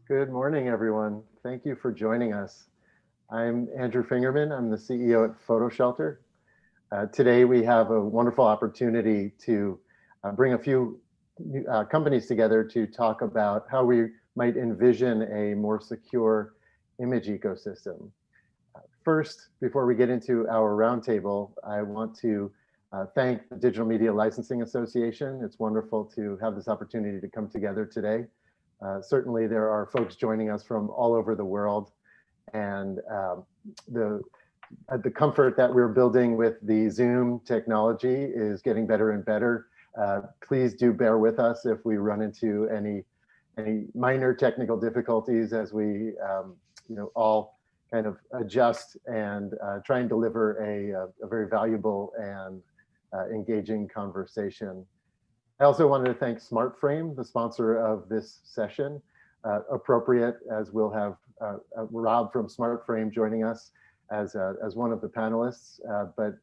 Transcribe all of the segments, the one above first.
Good morning, everyone. Thank you for joining us. I'm Andrew Fingerman. I'm the CEO at PhotoShelter. Today, we have a wonderful opportunity to bring a few companies together to talk about how we might envision a more secure image ecosystem. First, before we get into our roundtable, I want to thank the Digital Media Licensing Association. It's wonderful to have this opportunity to come together today. Certainly, there are folks joining us from all over the world, and the comfort that we're building with the Zoom technology is getting better and better. Please do bear with us if we run into any minor technical difficulties as we all kind of adjust and try and deliver a very valuable and engaging conversation. I also wanted to thank SmartFrame, the sponsor of this session. Appropriate, as we'll have Rob from SmartFrame joining us as one of the panelists, but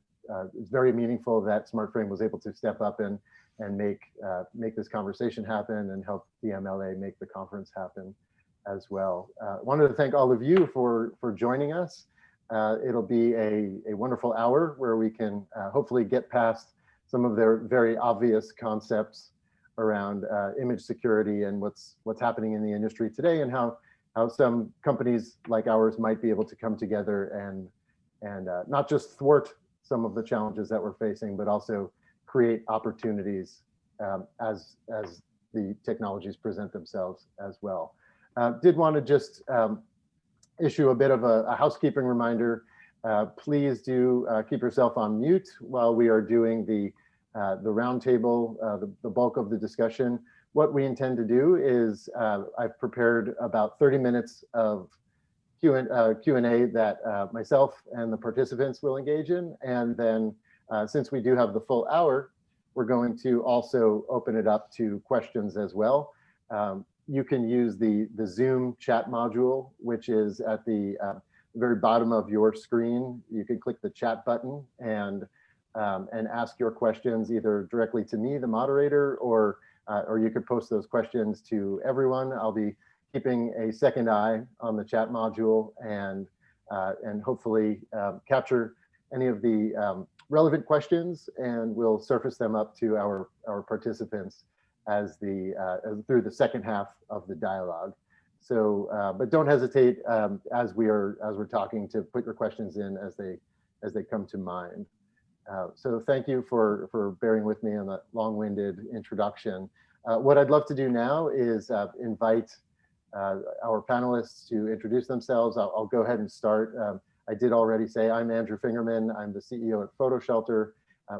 it's very meaningful that SmartFrame was able to step up and make this conversation happen and help the MLA make the conference happen as well. Wanted to thank all of you for joining us. It'll be a wonderful hour where we can hopefully get past some of their very obvious concepts around image security and what's happening in the industry today, and how some companies like ours might be able to come together and not just thwart some of the challenges that we're facing, but also create opportunities as the technologies present themselves as well. Did want to just issue a bit of a housekeeping reminder. Please do keep yourself on mute while we are doing the roundtable, the bulk of the discussion. What we intend to do is I've prepared about 30 minutes of Q&A that myself and the participants will engage in. And then since we do have the full hour, we're going to also open it up to questions as well. You can use the Zoom chat module, which is at the very bottom of your screen. You can click the chat button and ask your questions either directly to me, the moderator, or you could post those questions to everyone. I'll be keeping a second eye on the chat module and hopefully capture any of the relevant questions, and we'll surface them up to our participants as through the second half of the dialogue. So, but don't hesitate as we're talking to put your questions in as they come to mind. So thank you for bearing with me on that long-winded introduction. What I'd love to do now is invite our panelists to introduce themselves. I'll go ahead and start. I did already say I'm Andrew Fingerman. I'm the CEO at PhotoShelter.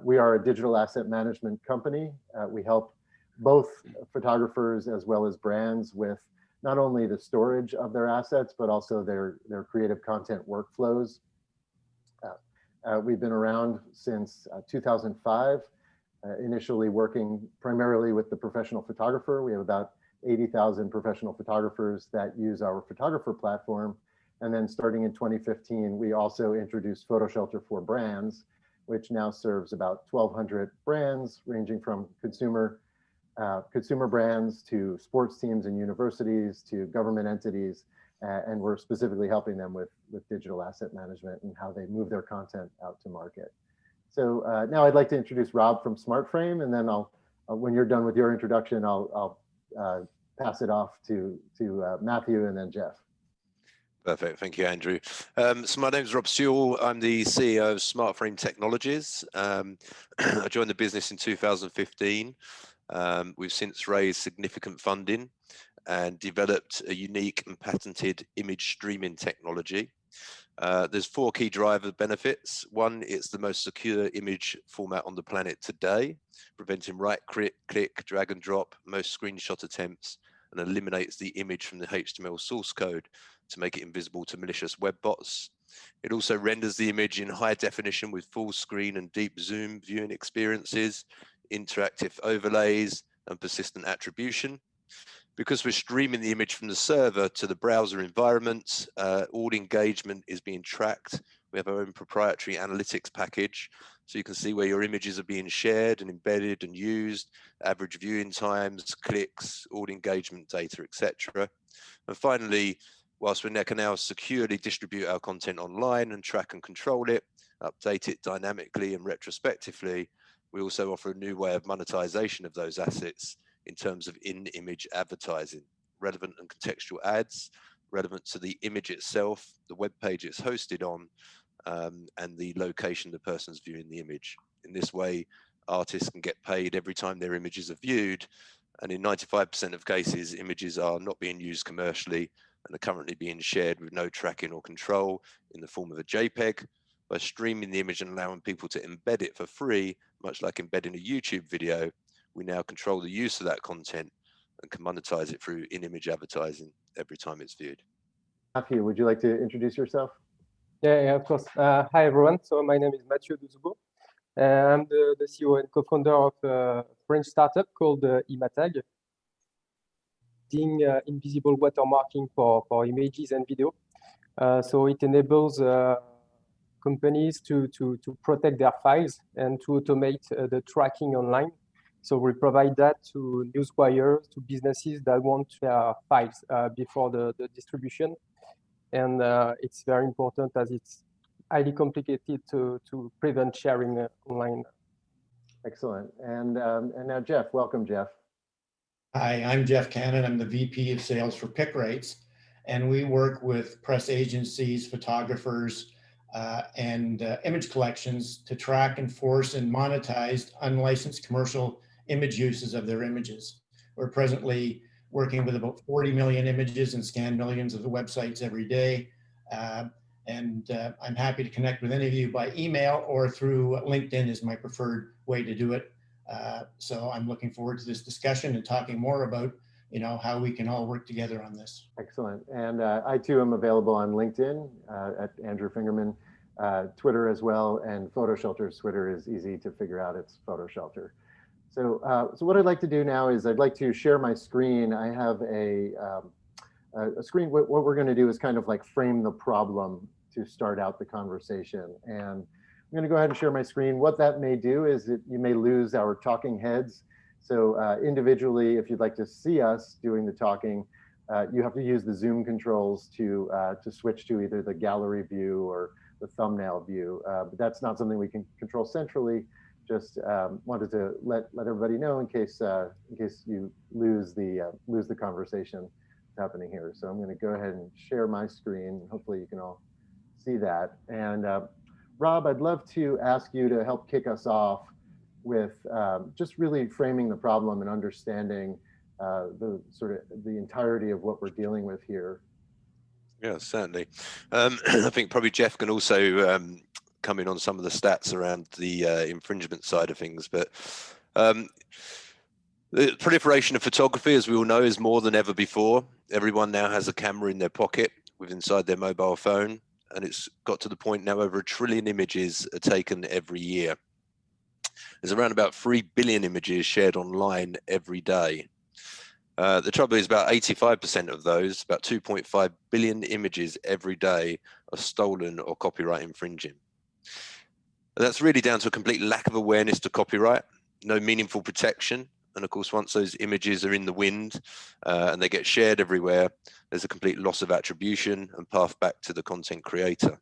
We are a digital asset management company. We help both photographers as well as brands with not only the storage of their assets, but also their creative content workflows. We've been around since 2005, initially working primarily with the professional photographer. We have about 80,000 professional photographers that use our photographer platform. And then starting in 2015, we also introduced PhotoShelter for Brands, which now serves about 1,200 brands, ranging from consumer brands to sports teams and universities to government entities. And we're specifically helping them with digital asset management and how they move their content out to market. So now I'd like to introduce Rob from SmartFrame, and then when you're done with your introduction, I'll pass it off to Matthew and then Jeff. Perfect, thank you, Andrew. So my name is Rob Sewell. I'm the CEO of SmartFrame Technologies. I joined the business in 2015. We've since raised significant funding and developed a unique and patented image streaming technology. There's 4 key driver benefits. One, it's the most secure image format on the planet today, preventing right-click, drag and drop most screenshot attempts, and eliminates the image from the HTML source code to make it invisible to malicious web bots. It also renders the image in high definition with full screen and deep zoom viewing experiences, interactive overlays, and persistent attribution. Because we're streaming the image from the server to the browser environment, all engagement is being tracked. We have our own proprietary analytics package, so you can see where your images are being shared and embedded and used, average viewing times, clicks, all engagement data, etc. And finally, whilst we can now securely distribute our content online and track and control it, update it dynamically and retrospectively, we also offer a new way of monetization of those assets in terms of in-image advertising, relevant and contextual ads, relevant to the image itself, the web page it's hosted on, and the location the person's viewing the image. In this way, artists can get paid every time their images are viewed, and in 95% of cases, images are not being used commercially and are currently being shared with no tracking or control in the form of a JPEG. By streaming the image and allowing people to embed it for free, much like embedding a YouTube video, we now control the use of that content and can monetize it through in-image advertising every time it's viewed. Matthew, would you like to introduce yourself? Yeah, of course. Hi, everyone. So my name is Mathieu Duzubo. I'm the CEO and co-founder of a French startup called Imatag, doing invisible watermarking for images and video. So it enables companies to protect their files and to automate the tracking online. So we provide that to newswires, to businesses that want their files before the distribution. And it's very important as it's highly complicated to prevent sharing online. Excellent. And now Jeff, welcome, Jeff. Hi, I'm Jeff Cannon. I'm the VP of Sales for PickRates, and we work with press agencies, photographers, and image collections to track, enforce, and monetize unlicensed commercial image uses of their images. We're presently working with about 40 million images and scan millions of the websites every day. I'm happy to connect with any of you by email or through LinkedIn is my preferred way to do it. So I'm looking forward to this discussion and talking more about, how we can all work together on this. Excellent. And I too am available on LinkedIn at Andrew Fingerman, Twitter as well, and PhotoShelter's Twitter is easy to figure out. It's PhotoShelter. So what I'd like to do now is I'd like to share my screen. I have a screen. What we're going to do is kind of like frame the problem to start out the conversation. And I'm going to go ahead and share my screen. What that may do is you may lose our talking heads. So individually, if you'd like to see us doing the talking, you have to use the Zoom controls to switch to either the gallery view or the thumbnail view. But that's not something we can control centrally. Just wanted to let everybody know in case you lose the conversation happening here. So I'm going to go ahead and share my screen. Hopefully you can all see that. And Rob, I'd love to ask you to help kick us off with just really framing the problem and understanding the entirety of what we're dealing with here. Yeah, certainly. I think probably Jeff can also come in on some of the stats around the infringement side of things, but the proliferation of photography, as we all know, is more than ever before. Everyone now has a camera in their pocket inside their mobile phone, and it's got to the point now over 1 trillion images are taken every year. There's around about 3 billion images shared online every day. The trouble is about 85% of those, about 2.5 billion images every day, are stolen or copyright infringing. And that's really down to a complete lack of awareness to copyright, no meaningful protection. And of course, once those images are in the wind and they get shared everywhere, there's a complete loss of attribution and path back to the content creator.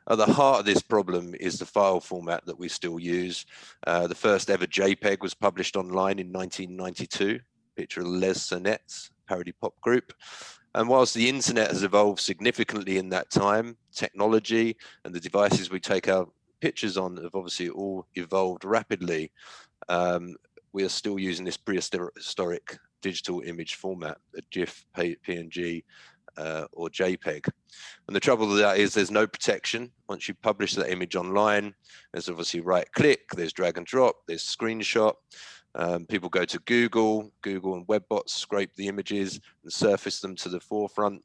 At the heart of this problem is the file format that we still use. The first ever JPEG was published online in 1992, picture of Les Sonnets, parody pop group. And whilst the internet has evolved significantly in that time, technology and the devices we take our pictures on have obviously all evolved rapidly. We are still using this prehistoric digital image format, a GIF, PNG, or JPEG. And the trouble with that is there's no protection. Once you publish that image online, there's obviously right click, there's drag and drop, there's screenshot. People go to Google and web bots scrape the images and surface them to the forefront.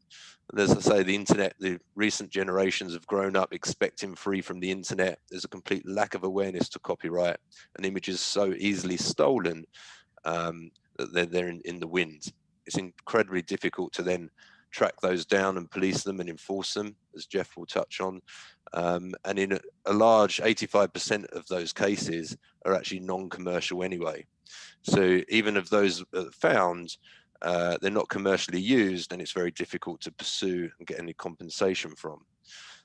And as I say, the internet, the recent generations have grown up expecting free from the internet. There's a complete lack of awareness to copyright, and images so easily stolen that they're in the wind. It's incredibly difficult to then track those down and police them and enforce them, as Jeff will touch on. And in a large 85% of those cases are actually non-commercial anyway. So even of those found, they're not commercially used, and it's very difficult to pursue and get any compensation from.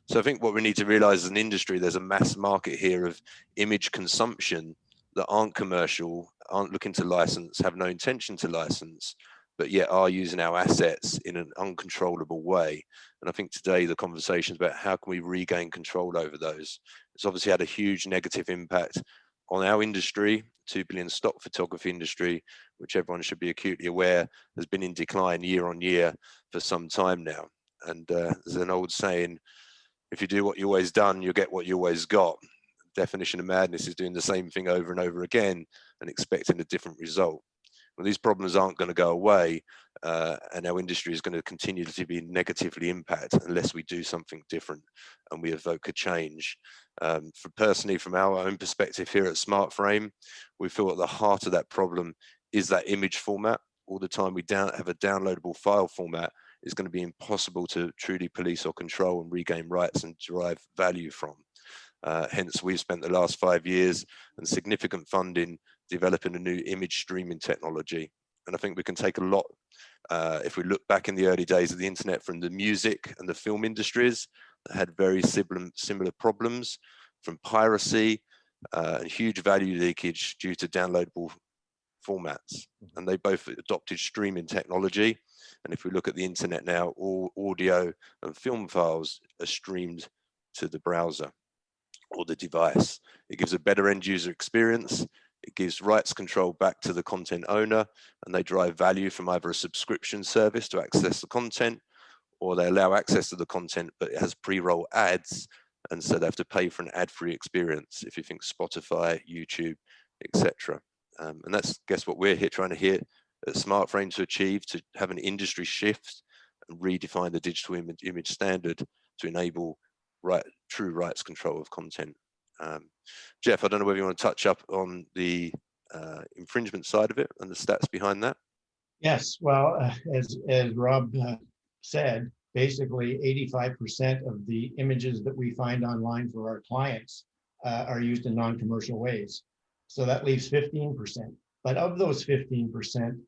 So I think what we need to realize as an industry, there's a mass market here of image consumption that aren't commercial, aren't looking to license, have no intention to license, but yet are using our assets in an uncontrollable way. And I think today the conversation is about how can we regain control over those. It's obviously had a huge negative impact on our industry, 2 billion stock photography industry, which everyone should be acutely aware has been in decline year on year for some time now. And there's an old saying, if you do what you always done, you'll get what you always got. Definition of madness is doing the same thing over and over again and expecting a different result. Well, these problems aren't going to go away, and our industry is going to continue to be negatively impacted unless we do something different and we evoke a change. Personally, from our own perspective here at SmartFrame, we feel at the heart of that problem is that image format. All the time we have a downloadable file format, is going to be impossible to truly police or control and regain rights and derive value from. Hence, we've spent the last 5 years and significant funding developing a new image streaming technology. And I think we can take a lot, if we look back in the early days of the internet, from the music and the film industries that had very similar problems, from piracy and huge value leakage due to downloadable formats. And they both adopted streaming technology. And if we look at the internet now, all audio and film files are streamed to the browser or the device. It gives a better end user experience. It gives rights control back to the content owner, and they derive value from either a subscription service to access the content, or they allow access to the content, but it has pre-roll ads. And so they have to pay for an ad-free experience. If you think Spotify, YouTube, etc. And that's, guess what we're here trying to hit at SmartFrame to achieve, to have an industry shift and redefine the digital image standard to enable true rights control of content. Jeff, I don't know whether you want to touch up on the infringement side of it and the stats behind that. Yes, well, as Rob said, basically 85% of the images that we find online for our clients are used in non-commercial ways. So that leaves 15%. But of those 15%,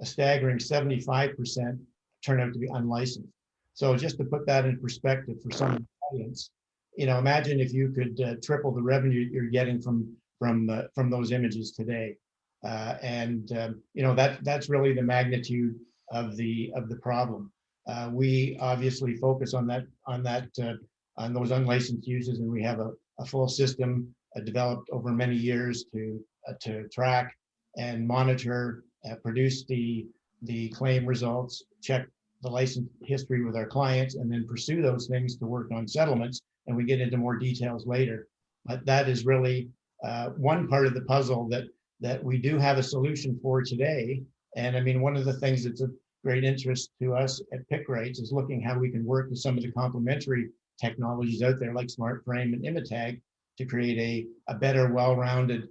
a staggering 75% turn out to be unlicensed. So just to put that in perspective for some of the audience, imagine if you could triple the revenue you're getting from those images today. That's really the magnitude of the problem. We obviously focus on those unlicensed uses, and we have a full system developed over many years to track and monitor, produce the claim results, check the license history with our clients, and then pursue those things to work on settlements. And we get into more details later. But that is really one part of the puzzle that we do have a solution for today. And I mean, one of the things that's of great interest to us at PickRates is looking how we can work with some of the complementary technologies out there like SmartFrame and Imatag to create a better, well-rounded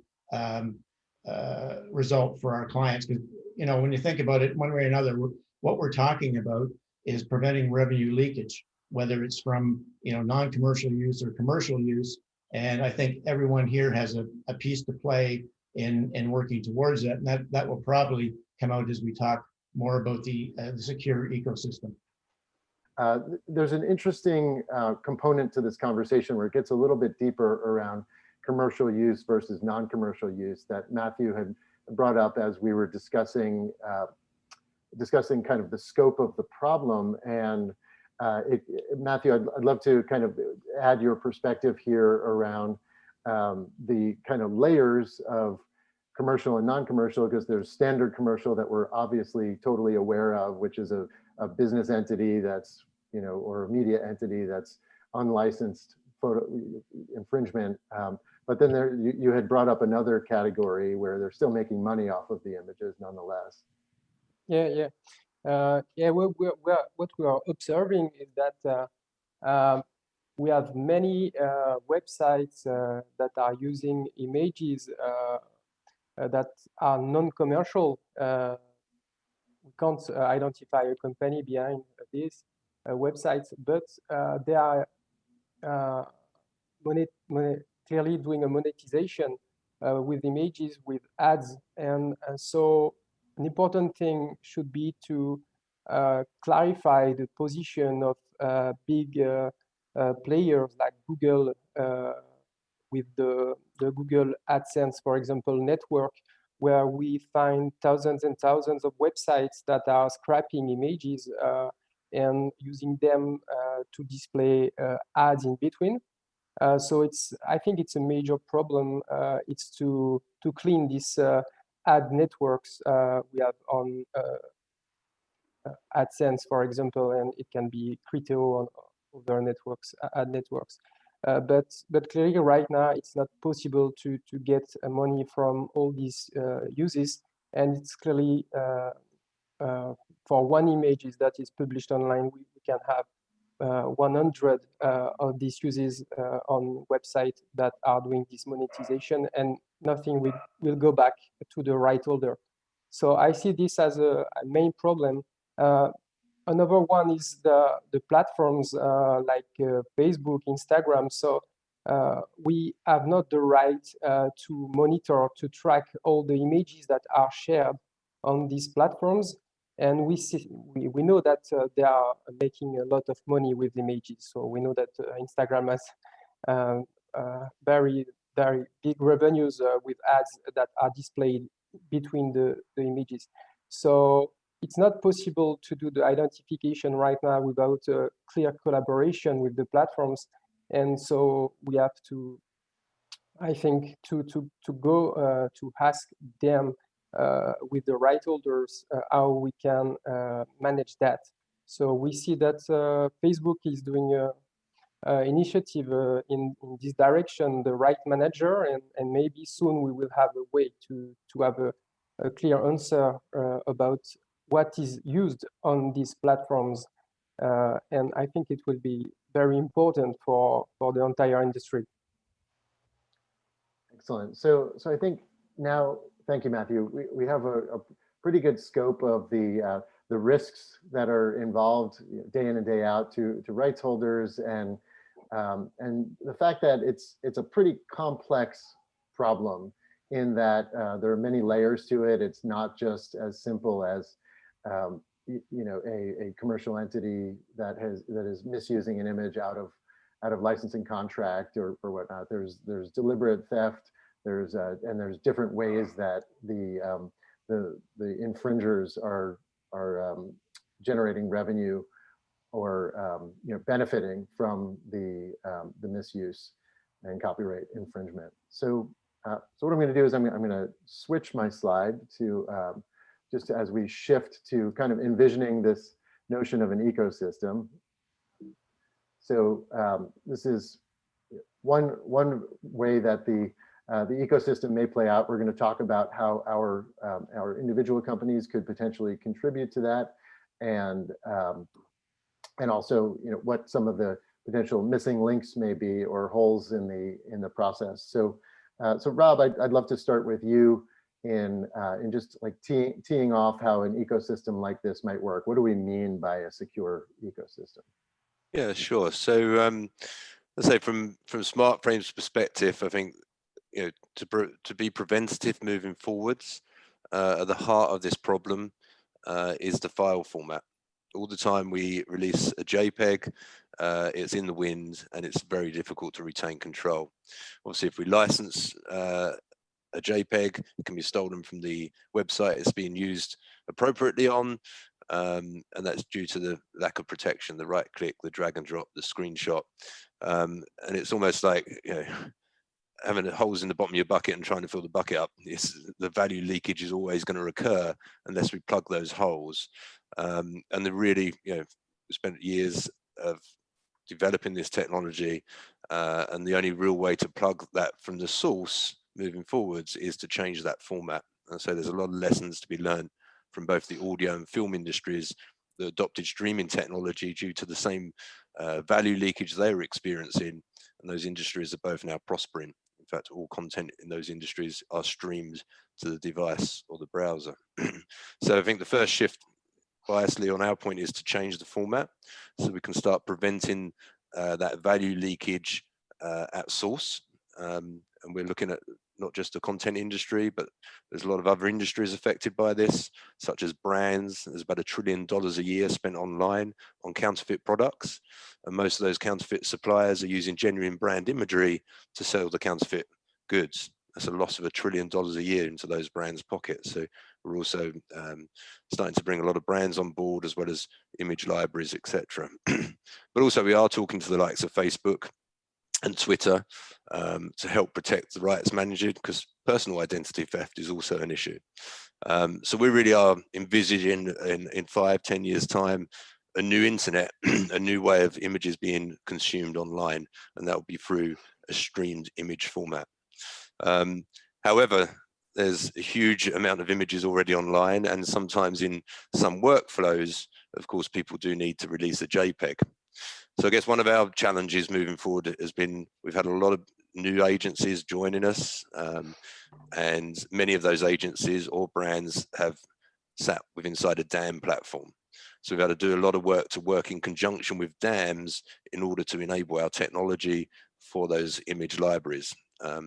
result for our clients. Because when you think about it one way or another, what we're talking about is preventing revenue leakage, whether it's from non-commercial use or commercial use. And I think everyone here has a piece to play in working towards that. And that will probably come out as we talk more about the secure ecosystem. There's an interesting component to this conversation where it gets a little bit deeper around commercial use versus non-commercial use that Matthew had brought up as we were discussing kind of the scope of the problem. And Matthew, I'd love to kind of add your perspective here around the kind of layers of commercial and non-commercial, because there's standard commercial that we're obviously totally aware of, which is a business entity that's, or a media entity that's unlicensed photo infringement. But then you had brought up another category where they're still making money off of the images nonetheless. Yeah. What we are observing is that we have many websites that are using images that are non-commercial. We can't identify a company behind these websites, but they are clearly doing a monetization with images, with ads, and so an important thing should be to clarify the position of big players like Google with the Google AdSense, for example, network, where we find thousands and thousands of websites that are scraping images and using them to display ads in between. So I think it's a major problem. It's to clean these ad networks we have on AdSense, for example, and it can be Criteo on other networks, ad networks. But clearly right now it's not possible to get money from all these uses, and it's clearly for one image that is published online, we can have 100 of these uses on websites that are doing this monetization, and nothing will go back to the right holder. So I see this as a main problem. Another one is the platforms like Facebook, Instagram. So we have not the right to monitor, to track all the images that are shared on these platforms. And we know that they are making a lot of money with images. So we know that Instagram has very, very big revenues with ads that are displayed between the images. So it's not possible to do the identification right now without a clear collaboration with the platforms. And so we have to, I think, to go to ask them with the right holders how we can manage that. So we see that Facebook is doing an initiative in this direction, the right manager, and maybe soon we will have a way to have a clear answer about what is used on these platforms. And I think it will be very important for the entire industry. Excellent. So I think now, thank you, Matthew. We have a pretty good scope of the risks that are involved day in and day out to rights holders, and the fact that it's a pretty complex problem in that there are many layers to it. It's not just as simple as a commercial entity that is misusing an image out of licensing contract or whatnot. There's deliberate theft. There's different ways that the infringers are generating revenue or benefiting from the misuse and copyright infringement. So what I'm going to do is I'm going to switch my slide to just as we shift to kind of envisioning this notion of an ecosystem. So this is one way that the ecosystem may play out. We're going to talk about how our individual companies could potentially contribute to that, and also what some of the potential missing links may be or holes in the process. So Rob, I'd love to start with you in just like teeing off how an ecosystem like this might work. What do we mean by a secure ecosystem? Yeah, sure. So let's say from SmartFrame's perspective, I think to be preventative moving forwards, at the heart of this problem is the file format. All the time we release a JPEG, it's in the wind and it's very difficult to retain control. Obviously, if we license a JPEG, it can be stolen from the website it's being used appropriately on, and that's due to the lack of protection, the right click, the drag and drop, the screenshot, and it's almost like having holes in the bottom of your bucket and trying to fill the bucket up. The value leakage is always going to occur unless we plug those holes. And we spent years of developing this technology, and the only real way to plug that from the source moving forwards is to change that format. And so there's a lot of lessons to be learned from both the audio and film industries that adopted streaming technology due to the same value leakage they were experiencing, and those industries are both now prospering. In fact, all content in those industries are streamed to the device or the browser. So I think the first shift, biasly on our point, is to change the format so we can start preventing that value leakage at source. And we're looking at not just the content industry, but there's a lot of other industries affected by this, such as brands. There's about $1 trillion a year spent online on counterfeit products. And most of those counterfeit suppliers are using genuine brand imagery to sell the counterfeit goods. That's a loss of $1 trillion a year into those brands' pockets. So we're also starting to bring a lot of brands on board, as well as image libraries, etc. But also we are talking to the likes of Facebook and Twitter to help protect the rights managers, because personal identity theft is also an issue. So we really are envisaging in 5-10 years time a new internet, a new way of images being consumed online, and that will be through a streamed image format. However, there's a huge amount of images already online, and sometimes in some workflows, of course, people do need to release a JPEG. So I guess one of our challenges moving forward has been, we've had a lot of new agencies joining us, and many of those agencies or brands have sat inside a DAM platform. So we've had to do a lot of work to work in conjunction with DAMs in order to enable our technology for those image libraries.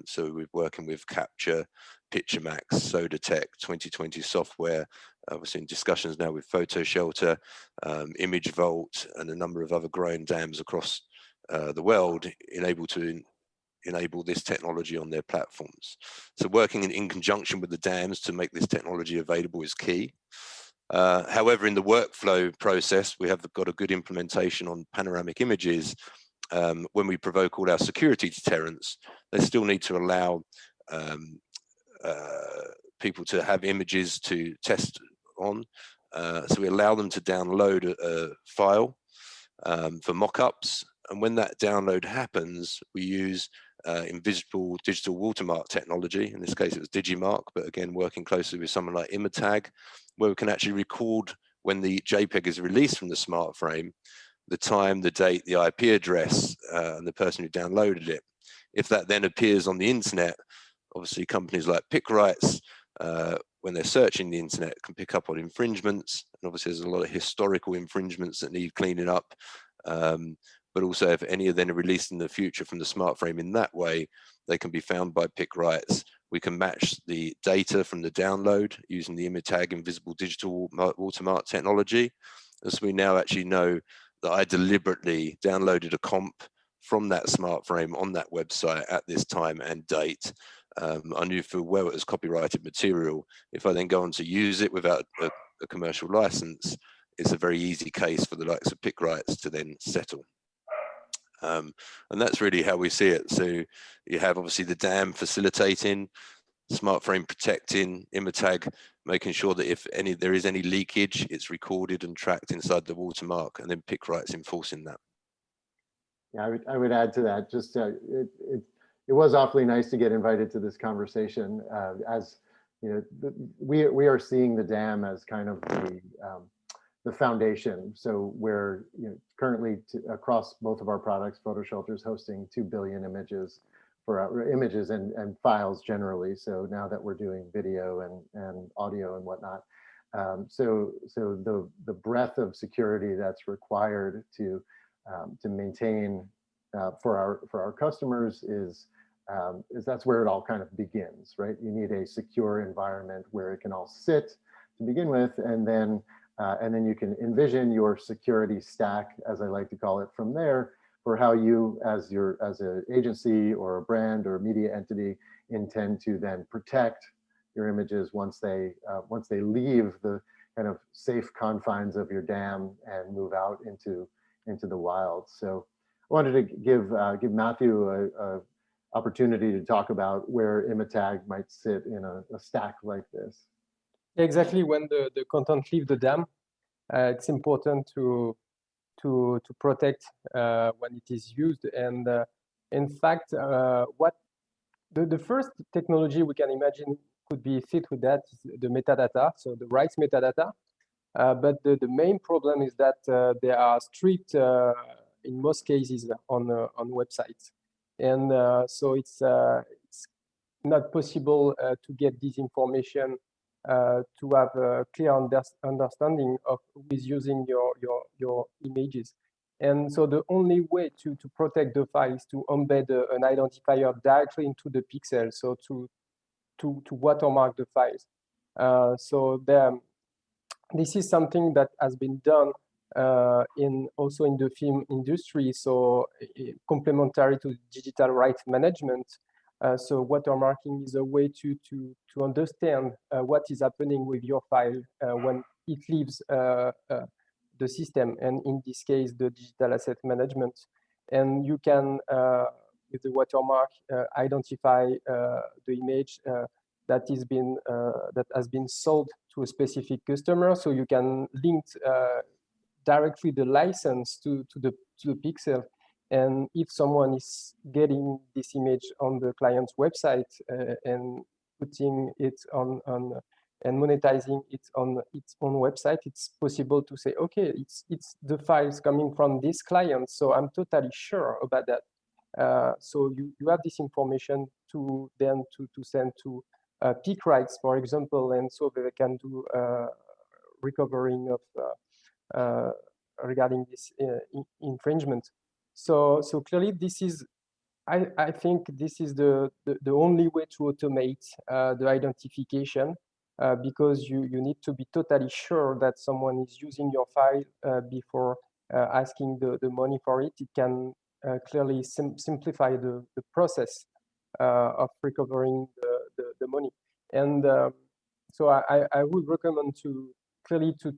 So we're working with Capture, PictureMax, Sodatech, 2020 Software. We're in discussions now with PhotoShelter, Image Vault, and a number of other growing DAMs across the world, enable this technology on their platforms. So working in conjunction with the DAMs to make this technology available is key. However, in the workflow process, we have got a good implementation on panoramic images. When we provoke all our security deterrents, they still need to allow people to have images to test on. So we allow them to download a file for mock-ups. And when that download happens, we use invisible digital watermark technology. In this case, it was Digimark, but again, working closely with someone like Imatag, where we can actually record when the JPEG is released from the smart frame, the time, the date, the IP address, and the person who downloaded it. If that then appears on the internet, obviously companies like PicRights, when they're searching the internet, can pick up on infringements. And obviously there's a lot of historical infringements that need cleaning up. But also if any of them are released in the future from the smart frame in that way, they can be found by PicRights. We can match the data from the download using the Imatag invisible digital watermark technology. As we now actually know that I deliberately downloaded a comp from that smart frame on that website at this time and date. I knew full well it was copyrighted material. If I then go on to use it without a commercial license, it's a very easy case for the likes of PicRights to then settle. And that's really how we see it. So you have obviously the DAM facilitating, smart frame protecting, Imatag making sure that if there is any leakage, it's recorded and tracked inside the watermark, and then PicRights enforcing that. Yeah, I would add to that. Just it was awfully nice to get invited to this conversation. As you know, we are seeing the DAM as kind of the foundation. So we're currently across both of our products, PhotoShelter is hosting 2 billion images for our images and files generally. So now that we're doing video and audio and whatnot, so the breadth of security that's required to maintain for our customers is that's where it all kind of begins, right? You need a secure environment where it can all sit to begin with, and then you can envision your security stack, as I like to call it, from there, for how you, as an agency or a brand or a media entity, intend to then protect your images once they leave the kind of safe confines of your DAM and move out into the wild. So I wanted to give Matthew a opportunity to talk about where Imatag might sit in a stack like this. Exactly. When the content leave the DAM, it's important to protect when it is used. And in fact, what the first technology we can imagine could be fit with that is the metadata, so the rights metadata. But the main problem is that there are strict, in most cases, on websites, and so it's not possible to get this information to have a clear understanding of who is using your images. And so the only way to protect the file is to embed an identifier directly into the pixel, so to watermark the files. This is something that has been done also in the film industry, so complementary to digital rights management. So watermarking is a way to understand what is happening with your file when it leaves the system, and in this case, the digital asset management. And you can, with the watermark, identify the image that has been sold to a specific customer. So you can link directly the license to the pixel. And if someone is getting this image on the client's website and putting it on and monetizing it on its own website, it's possible to say, okay, it's the files coming from this client, so I'm totally sure about that. So you have this information to then to send to peak rights, for example, and so they can do recovering of regarding this infringement. So clearly, this is, I think this is the only way to automate the identification, because you need to be totally sure that someone is using your file before asking the money for it. It can clearly simplify the process of recovering the money. And so I would recommend to clearly to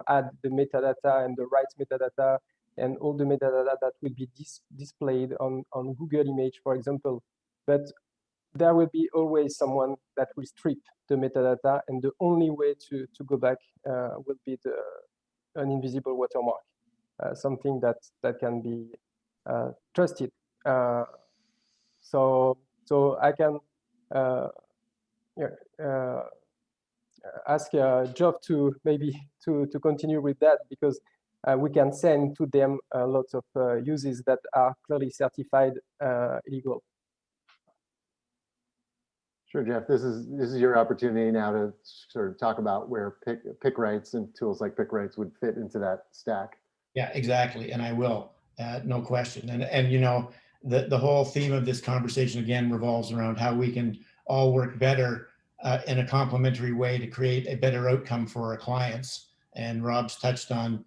add the metadata and the rights metadata and all the metadata that will be displayed on Google image, for example. But there will be always someone that will strip the metadata, and the only way to go back will be an invisible watermark, something that can be trusted. So I can ask Geoff to maybe to continue with that, because we can send to them lots of uses that are clearly certified legal. Sure, Jeff. This is your opportunity now to sort of talk about where pick rights and tools like pick rights would fit into that stack. Yeah, exactly, and I will, no question. And you know, the whole theme of this conversation again revolves around how we can all work better in a complementary way to create a better outcome for our clients. And Rob's touched on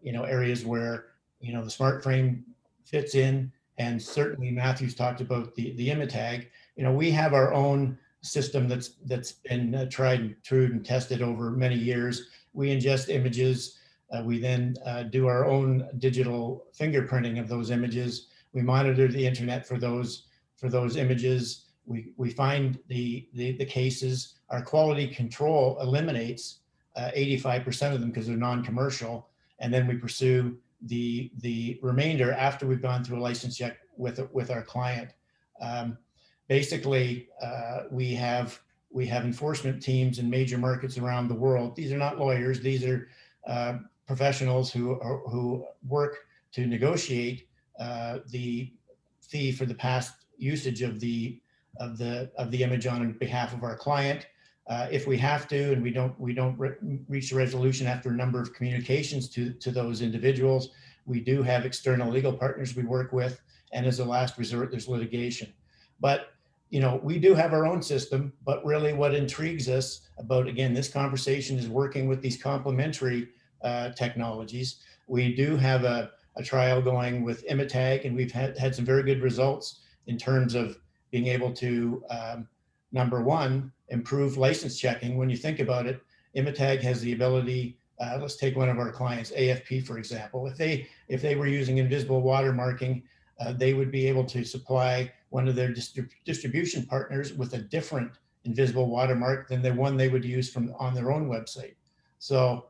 you know, areas where, you know, the smart frame fits in, and certainly Matthew's talked about the Imatag. You know, we have our own system that's been tried and true and tested over many years. We ingest images. We then do our own digital fingerprinting of those images. We monitor the internet for those images. We find the cases. Our quality control eliminates 85% of them because they're non-commercial, and then we pursue the remainder after we've gone through a license check with our client. Basically, we have enforcement teams in major markets around the world. These are not lawyers. These are professionals who work to negotiate the fee for the past usage of the image on behalf of our client. If we have to, and we don't reach a resolution after a number of communications to those individuals, we do have external legal partners we work with, and as a last resort, there's litigation. But you know, we do have our own system, but really what intrigues us about, again, this conversation is working with these complementary technologies. We do have a trial going with Imatag, and we've had some very good results in terms of being able to, number one, improve license checking. When you think about it, Imatag has the ability, let's take one of our clients, AFP, for example. If they were using invisible watermarking, they would be able to supply one of their distribution partners with a different invisible watermark than the one they would use on their own website. So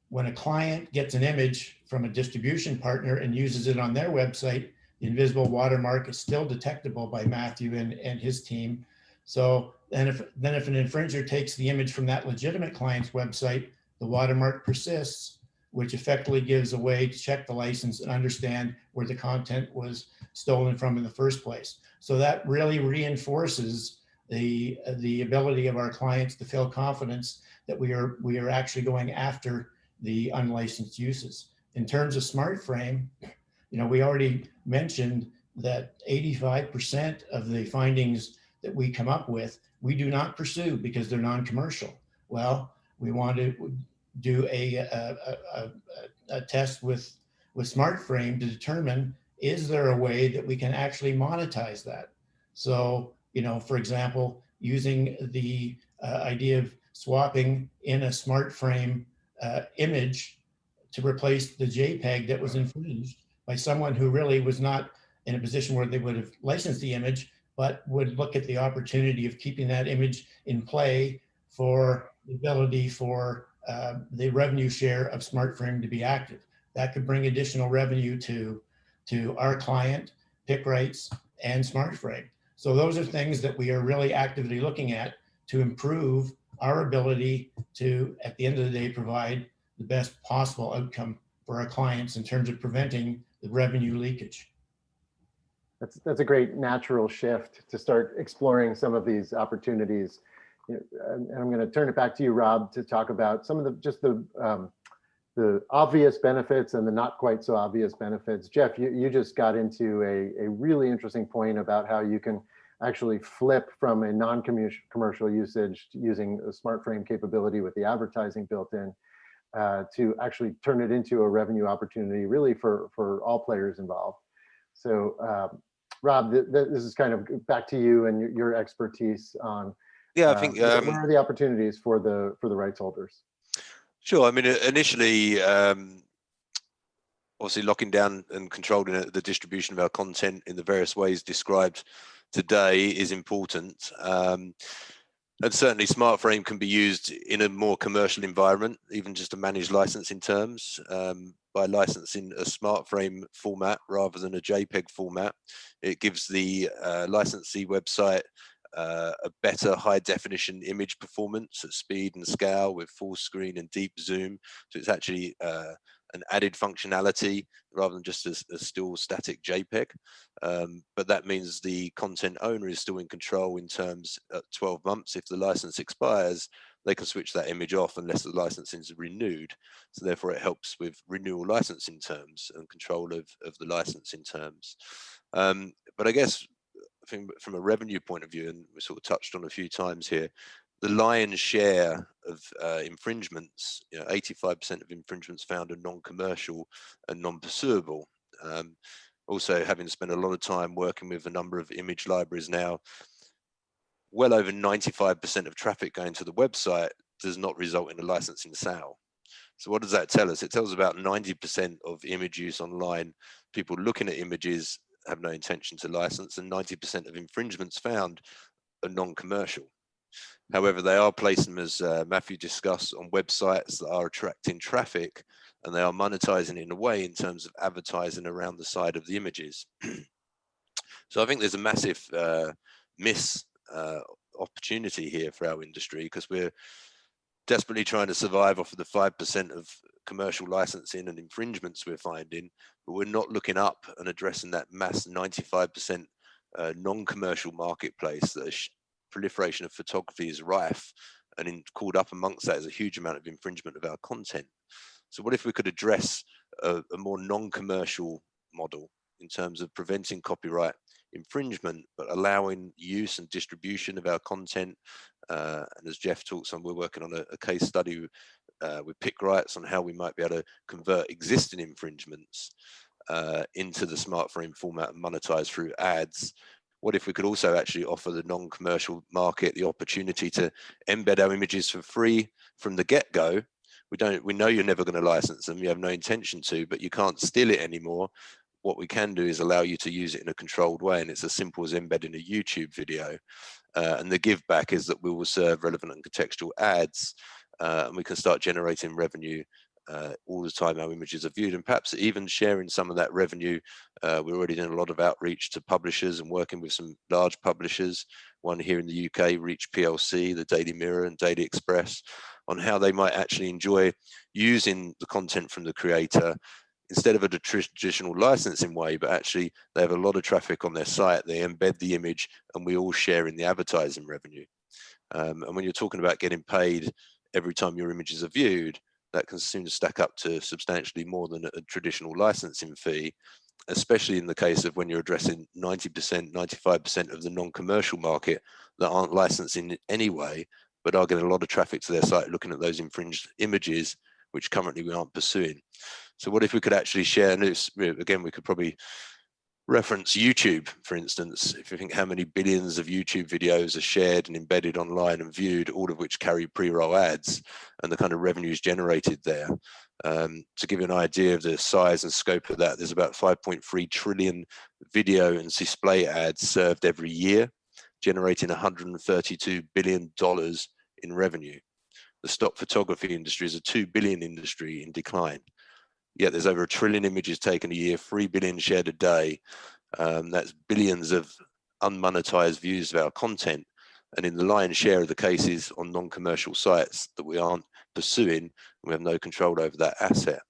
when a client gets an image from a distribution partner and uses it on their website, the invisible watermark is still detectable by Matthew and his team. So then if an infringer takes the image from that legitimate client's website, the watermark persists, which effectively gives a way to check the license and understand where the content was stolen from in the first place. So that really reinforces the ability of our clients to feel confidence that we are actually going after the unlicensed uses. In terms of smart frame, we already mentioned that 85% of the findings that we come up with, we do not pursue because they're non-commercial. Well, we want to do a test with smart frame to determine, is there a way that we can actually monetize that? So, for example, using the idea of swapping in a smart frame image to replace the JPEG that was infringed by someone who really was not in a position where they would have licensed the image, but would look at the opportunity of keeping that image in play for the ability for the revenue share of SmartFrame to be active. That could bring additional revenue to our client, PickRights, and SmartFrame. So those are things that we are really actively looking at to improve our ability to, at the end of the day, provide the best possible outcome for our clients in terms of preventing the revenue leakage. That's a great natural shift to start exploring some of these opportunities. And I'm going to turn it back to you, Rob, to talk about some of the obvious benefits and the not quite so obvious benefits. Jeff, you just got into a really interesting point about how you can actually flip from a non-commercial usage using a SmartFrame capability with the advertising built in to actually turn it into a revenue opportunity really for all players involved. So Rob, this is kind of back to you and your expertise on I think where are the opportunities for the rights holders? Sure. I mean, initially, obviously locking down and controlling the distribution of our content in the various ways described today is important. And certainly SmartFrame can be used in a more commercial environment, even just to manage licensing terms. By licensing a SmartFrame format rather than a JPEG format, it gives the licensee website a better high definition image performance at speed and scale with full screen and deep zoom. So it's actually an added functionality rather than just a still static JPEG. But that means the content owner is still in control in terms at 12 months. If the license expires, they can switch that image off unless the licensing is renewed. So therefore it helps with renewal licensing terms and control of the licensing terms. But I guess from a revenue point of view, and we sort of touched on a few times here, the lion's share of infringements, 85% of infringements found are non-commercial and non-pursuable. Also, having spent a lot of time working with a number of image libraries now, well over 95% of traffic going to the website does not result in a licensing sale. So what does that tell us? It tells about 90% of image use online, people looking at images have no intention to license, and 90% of infringements found are non-commercial. However, they are placing them, as Matthew discussed, on websites that are attracting traffic, and they are monetizing it in a way in terms of advertising around the side of the images. So I think there's a massive opportunity here for our industry, because we're desperately trying to survive off of the 5% of commercial licensing and infringements we're finding, but we're not looking up and addressing that mass 95% non-commercial marketplace that proliferation of photography is rife, and called up amongst that is a huge amount of infringement of our content. So what if we could address a more non-commercial model in terms of preventing copyright infringement, but allowing use and distribution of our content? And as Jeff talks on, we're working on a case study with PickRights on how we might be able to convert existing infringements into the SmartFrame format and monetize through ads. What if we could also actually offer the non-commercial market the opportunity to embed our images for free from the get-go? We know you're never going to license them, you have no intention to, but you can't steal it anymore. What we can do is allow you to use it in a controlled way, and it's as simple as embedding a YouTube video. And the give back is that we will serve relevant and contextual ads, and we can start generating revenue all the time our images are viewed, and perhaps even sharing some of that revenue. We're already doing a lot of outreach to publishers and working with some large publishers, one here in the UK, Reach PLC, the Daily Mirror and Daily Express, on how they might actually enjoy using the content from the creator instead of a traditional licensing way, but actually they have a lot of traffic on their site, they embed the image, and we all share in the advertising revenue. And when you're talking about getting paid every time your images are viewed, that can soon stack up to substantially more than a traditional licensing fee, especially in the case of when you're addressing 90%, 95% of the non-commercial market that aren't licensing anyway, but are getting a lot of traffic to their site looking at those infringed images, which currently we aren't pursuing. So what if we could actually share, and again, we could probably reference YouTube, for instance. If you think how many billions of YouTube videos are shared and embedded online and viewed, all of which carry pre-roll ads, and the kind of revenues generated there. To give you an idea of the size and scope of that, there's about 5.3 trillion video and display ads served every year, generating $132 billion in revenue. The stock photography industry is a 2 billion industry in decline. Yet there's over 1 trillion images taken a year, 3 billion shared a day. That's billions of unmonetized views of our content. And in the lion's share of the cases on non-commercial sites that we aren't pursuing, we have no control over that asset.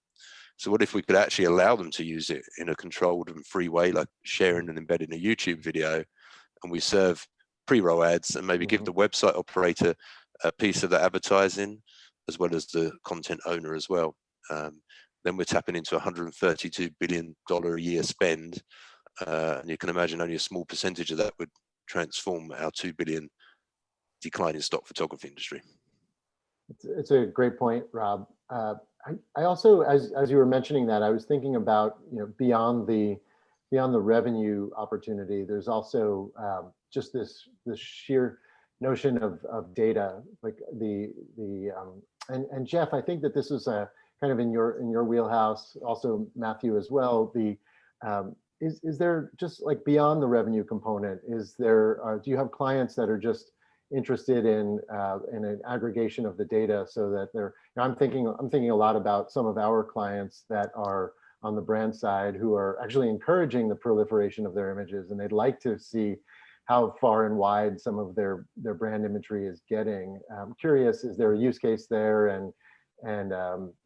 So what if we could actually allow them to use it in a controlled and free way, like sharing and embedding a YouTube video, and we serve pre-roll ads and maybe give the website operator a piece of the advertising, as well as the content owner as well. Then we're tapping into $132 billion a year spend. And you can imagine only a small percentage of that would transform our 2 billion decline in stock photography industry. It's a great point, Rob. I also, as you were mentioning that, I was thinking about, beyond the revenue opportunity, there's also just this sheer notion of data, like and Jeff, I think that this is a kind of in your wheelhouse, also Matthew as well. Is there, just like beyond the revenue component, is there do you have clients that are just interested in an aggregation of the data, so that they're, I'm thinking a lot about some of our clients that are on the brand side who are actually encouraging the proliferation of their images, and they'd like to see how far and wide some of their brand imagery is getting. I'm curious, is there a use case there, and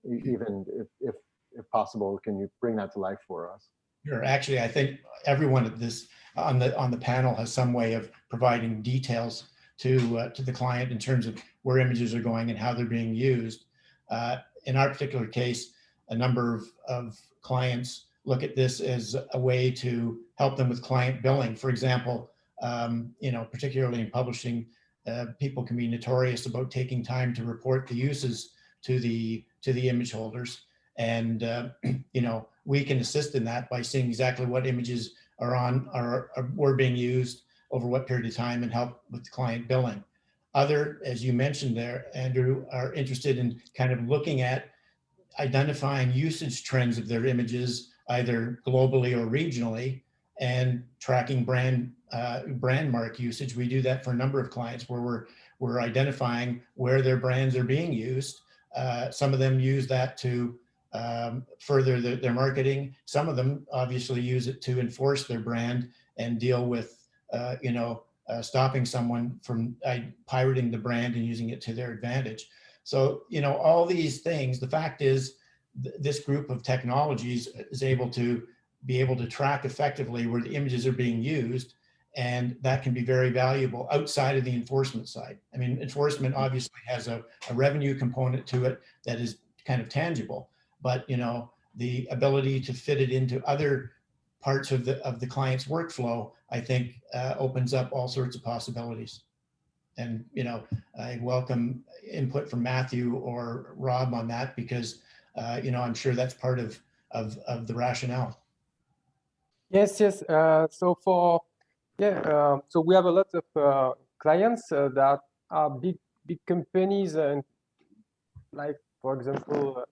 even if possible, can you bring that to life for us? Sure. Actually, I think everyone at this on the panel has some way of providing details to the client in terms of where images are going and how they're being used. In our particular case, a number of clients look at this as a way to help them with client billing. For example, particularly in publishing, people can be notorious about taking time to report the uses to the image holders, and we can assist in that by seeing exactly what images were being used over what period of time, and help with the client billing. Other, as you mentioned there, Andrew, are interested in kind of looking at identifying usage trends of their images, either globally or regionally, and tracking brand mark usage. We do that for a number of clients where we're identifying where their brands are being used. Some of them use that to further their marketing. Some of them obviously use it to enforce their brand and deal with stopping someone from pirating the brand and using it to their advantage. So, all these things, the fact is this group of technologies is able to track effectively where the images are being used, and that can be very valuable outside of the enforcement side. I mean, enforcement obviously has a revenue component to it that is kind of tangible, but the ability to fit it into other parts of the client's workflow, I think, opens up all sorts of possibilities. And I welcome input from Matthew or Rob on that, because I'm sure that's part of the rationale. Yes. So we have a lot of clients that are big companies, and like, for example,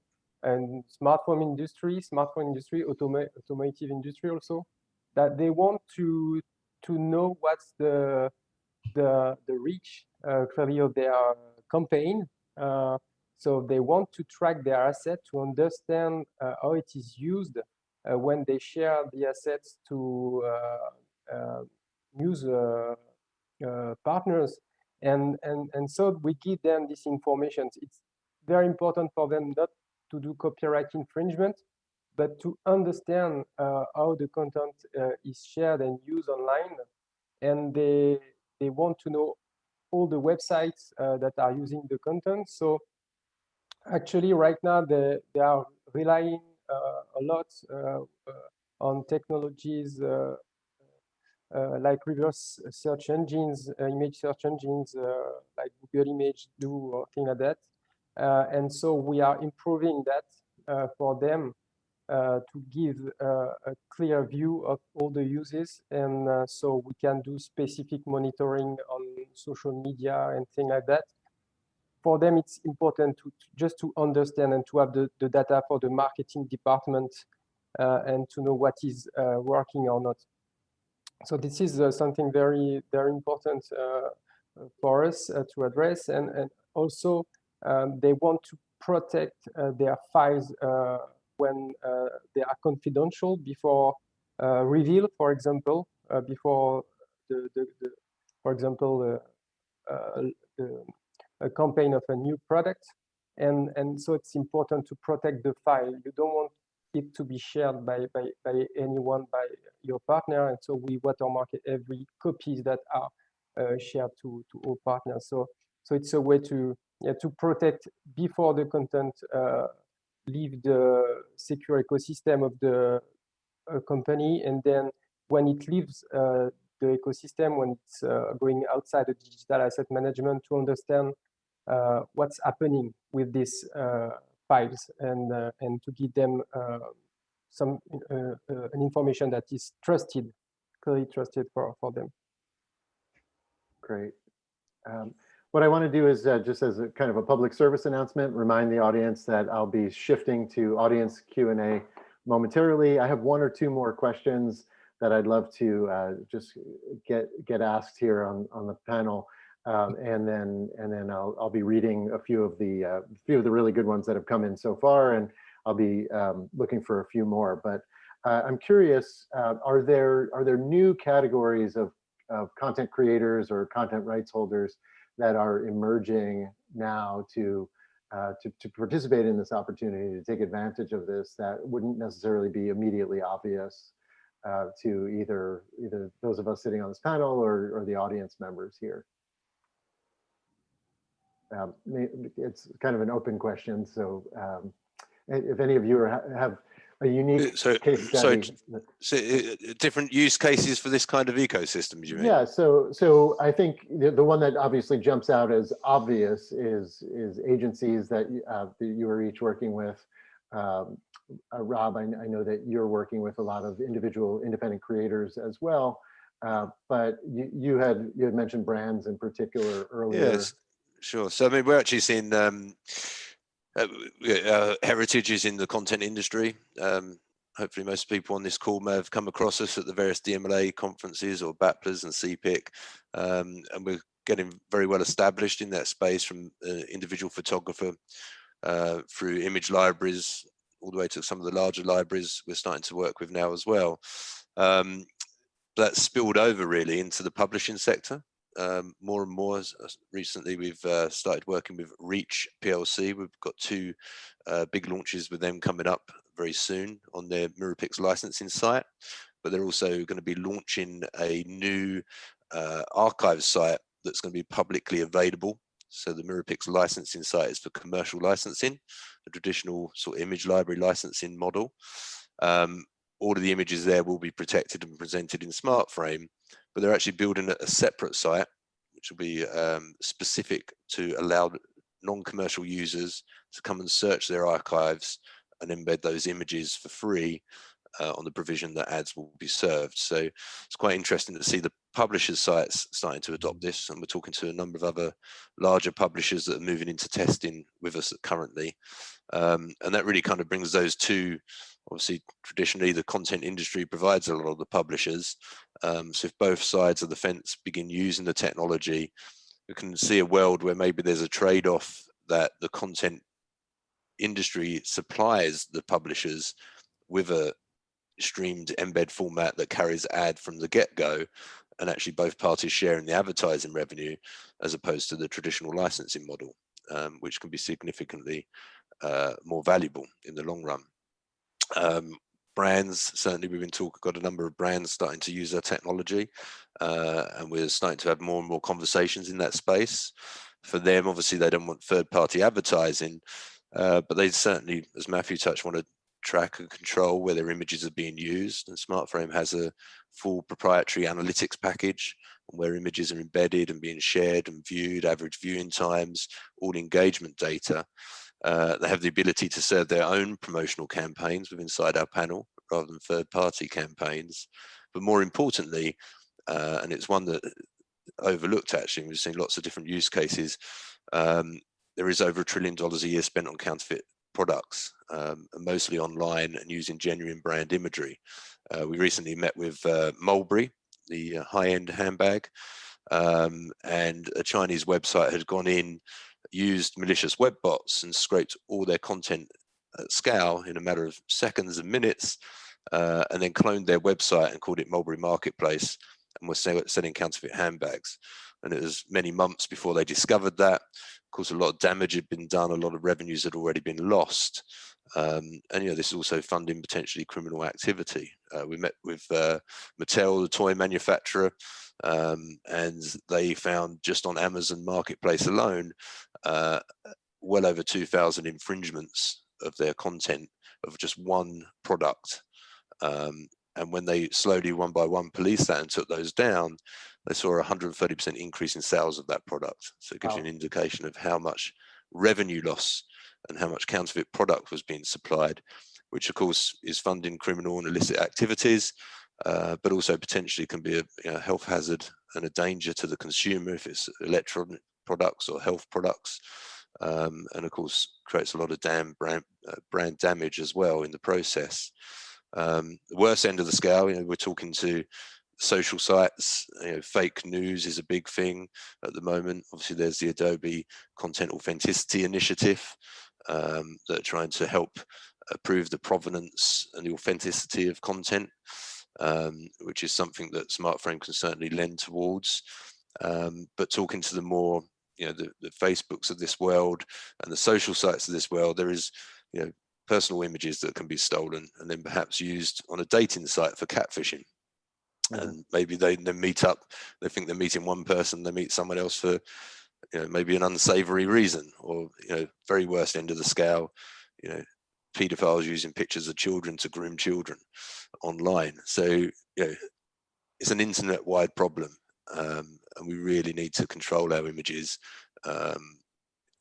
and smartphone industry, automotive industry also, that they want to know what's the reach clearly of their campaign. So they want to track their asset to understand how it is used when they share the assets to news partners, and so we give them this information. It's very important for them not to do copyright infringement, but to understand how the content is shared and used online, and they want to know all the websites that are using the content. So Actually, right now they are relying a lot on technologies like reverse search engines, image search engines like Google Image do or things like that. And so we are improving that for them to give a clear view of all the uses. And so we can do specific monitoring on social media and things like that. For them, it's important to just to understand and to have the data for the marketing department and to know what is working or not. So this is something very, very important for us to address. And also, they want to protect their files when they are confidential before reveal, for example, before for example, a campaign of a new product. And so it's important to protect the file. You don't want it to be shared by anyone, by your partner. And so we watermark every copies that are shared to all partners. So it's a way to protect before the content leave the secure ecosystem of the company, and then when it leaves the ecosystem, when it's going outside the digital asset management, to understand what's happening with these files and to give them some an information that is trusted, clearly trusted for them. Great. What I want to do is just as a kind of a public service announcement, remind the audience that I'll be shifting to audience Q&A momentarily. I have one or two more questions that I'd love to just get asked here on the panel, and then I'll be reading a few of the really good ones that have come in so far, and I'll be looking for a few more. But I'm curious, are there new categories of content creators or content rights holders that are emerging now to participate in this opportunity, to take advantage of this, that wouldn't necessarily be immediately obvious to either those of us sitting on this panel or the audience members here? It's kind of an open question, so if any of you have a unique case study. So different use cases for this kind of ecosystem, do you mean? Yeah, so I think the one that obviously jumps out as obvious is agencies that you are each working with. Rob, I know that you're working with a lot of individual independent creators as well, but you had mentioned brands in particular earlier. Yes, sure. So I mean, we're actually seeing heritage is in the content industry. Hopefully most people on this call may have come across us at the various DMLA conferences or BAPLAs and CPIC, and we're getting very well established in that space, from individual photographer through image libraries all the way to some of the larger libraries we're starting to work with now as well. That's spilled over really into the publishing sector. More and more. Recently we've started working with Reach PLC. We've got two big launches with them coming up very soon on their Mirapix licensing site, but they're also going to be launching a new archive site that's going to be publicly available. So the Mirapix licensing site is for commercial licensing, a traditional sort of image library licensing model. All of the images there will be protected and presented in SmartFrame, but they're actually building a separate site, which will be specific to allow non-commercial users to come and search their archives and embed those images for free on the provision that ads will be served. So it's quite interesting to see the publishers' sites starting to adopt this, and we're talking to a number of other larger publishers that are moving into testing with us currently. And that really kind of brings those two. Obviously, traditionally, the content industry provides a lot of the publishers. So if both sides of the fence begin using the technology, we can see a world where maybe there's a trade-off that the content industry supplies the publishers with a streamed embed format that carries ad from the get-go, and actually both parties sharing the advertising revenue, as opposed to the traditional licensing model, which can be significantly more valuable in the long run. Brands, certainly we've got a number of brands starting to use our technology, and we're starting to have more and more conversations in that space. For them, obviously they don't want third-party advertising, but they certainly, as Matthew touched, want to track and control where their images are being used. And SmartFrame has a full proprietary analytics package where images are embedded and being shared and viewed, average viewing times, all engagement data. They have the ability to serve their own promotional campaigns with inside our panel rather than third-party campaigns. But more importantly, and it's one that overlooked actually, we've seen lots of different use cases, there is over $1 trillion a year spent on counterfeit products, and mostly online and using genuine brand imagery. We recently met with Mulberry, the high-end handbag, and a Chinese website had gone in, used malicious web bots and scraped all their content at scale in a matter of seconds and minutes, and then cloned their website and called it Mulberry Marketplace, and were selling counterfeit handbags. And it was many months before they discovered that. Of course, a lot of damage had been done, a lot of revenues had already been lost. And this is also funding potentially criminal activity. We met with Mattel, the toy manufacturer, and they found just on Amazon Marketplace alone, well over 2,000 infringements of their content of just one product. And when they slowly, one by one, policed that and took those down, they saw a 130% increase in sales of that product. So it gives you an indication of how much revenue loss and how much counterfeit product was being supplied, which of course is funding criminal and illicit activities, but also potentially can be a health hazard and a danger to the consumer if it's electronic products or health products, and of course creates a lot of brand damage as well in the process. The worst end of the scale, we're talking to social sites. Fake news is a big thing at the moment. Obviously, there's the Adobe Content Authenticity Initiative that are trying to help prove the provenance and the authenticity of content, which is something that SmartFrame can certainly lend towards. But talking to the more, the Facebooks of this world and the social sites of this world, there is, personal images that can be stolen and then perhaps used on a dating site for catfishing. And maybe they meet up, they think they're meeting one person, they meet someone else for, maybe an unsavory reason, or, very worst end of the scale, pedophiles using pictures of children to groom children online. So, it's an internet-wide problem, and we really need to control our images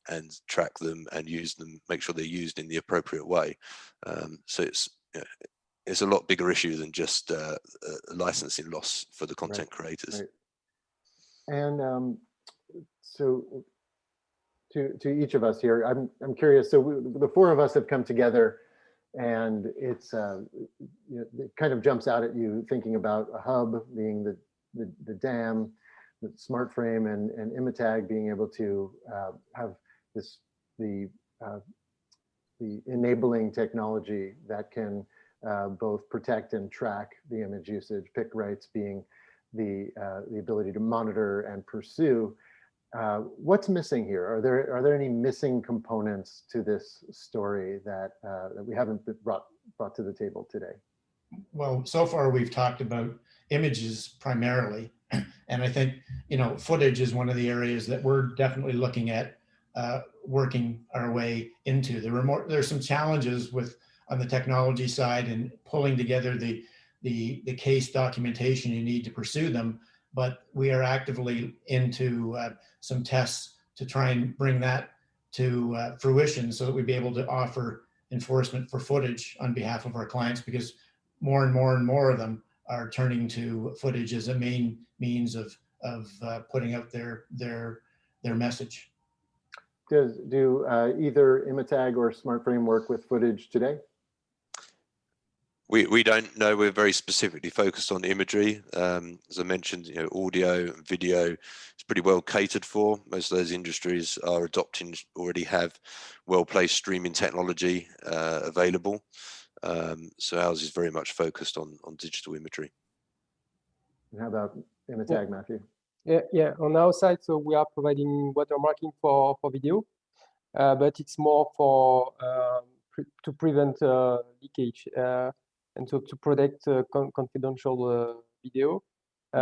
and track them and use them, make sure they're used in the appropriate way. So it's a lot bigger issue than just a licensing loss for the content creators. Right. And so to each of us here, I'm curious. So the four of us have come together, and it's it kind of jumps out at you thinking about a hub being the dam, the SmartFrame and Imatag being able to have the enabling technology that can both protect and track the image usage, pick rights being the ability to monitor and pursue. What's missing here? Are there any missing components to this story that we haven't brought to the table today? Well, so far we've talked about images primarily, and I think footage is one of the areas that we're definitely looking at working our way into. There's some challenges on the technology side and pulling together the case documentation you need to pursue them, but we are actively into some tests to try and bring that to fruition so that we'd be able to offer enforcement for footage on behalf of our clients, because more and more of them are turning to footage as a main means of putting out their message. Do either Imatag or SmartFrame work with footage today? We don't know. We're very specifically focused on imagery. As I mentioned, audio and video is pretty well catered for. Most of those industries are adopting, already have well-placed streaming technology available. So ours is very much focused on digital imagery. And how about Imatag, Matthew? Yeah. On our side, so we are providing watermarking for video, but it's more for to prevent leakage and so to protect confidential video. We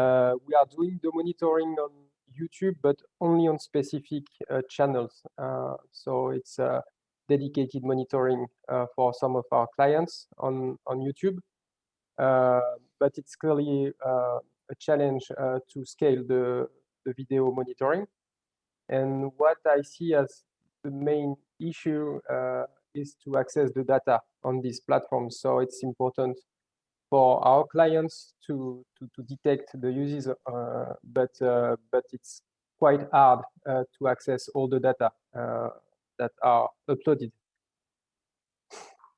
are doing the monitoring on YouTube, but only on specific channels. So it's dedicated monitoring for some of our clients on YouTube. But it's clearly a challenge to scale the video monitoring. And what I see as the main issue is to access the data on these platforms. So it's important for our clients to detect the uses, but it's quite hard to access all the data that are uploaded.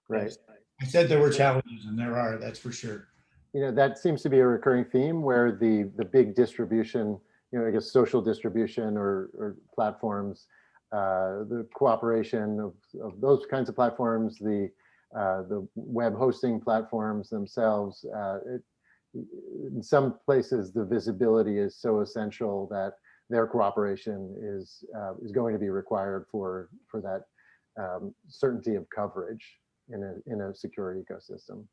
Right. I said there were challenges, and there are, that's for sure. You know, that seems to be a recurring theme where the big distribution, you know, I guess social distribution or platforms, the cooperation of those kinds of platforms, the web hosting platforms themselves, in some places the visibility is so essential that their cooperation is going to be required for that certainty of coverage in a secure ecosystem.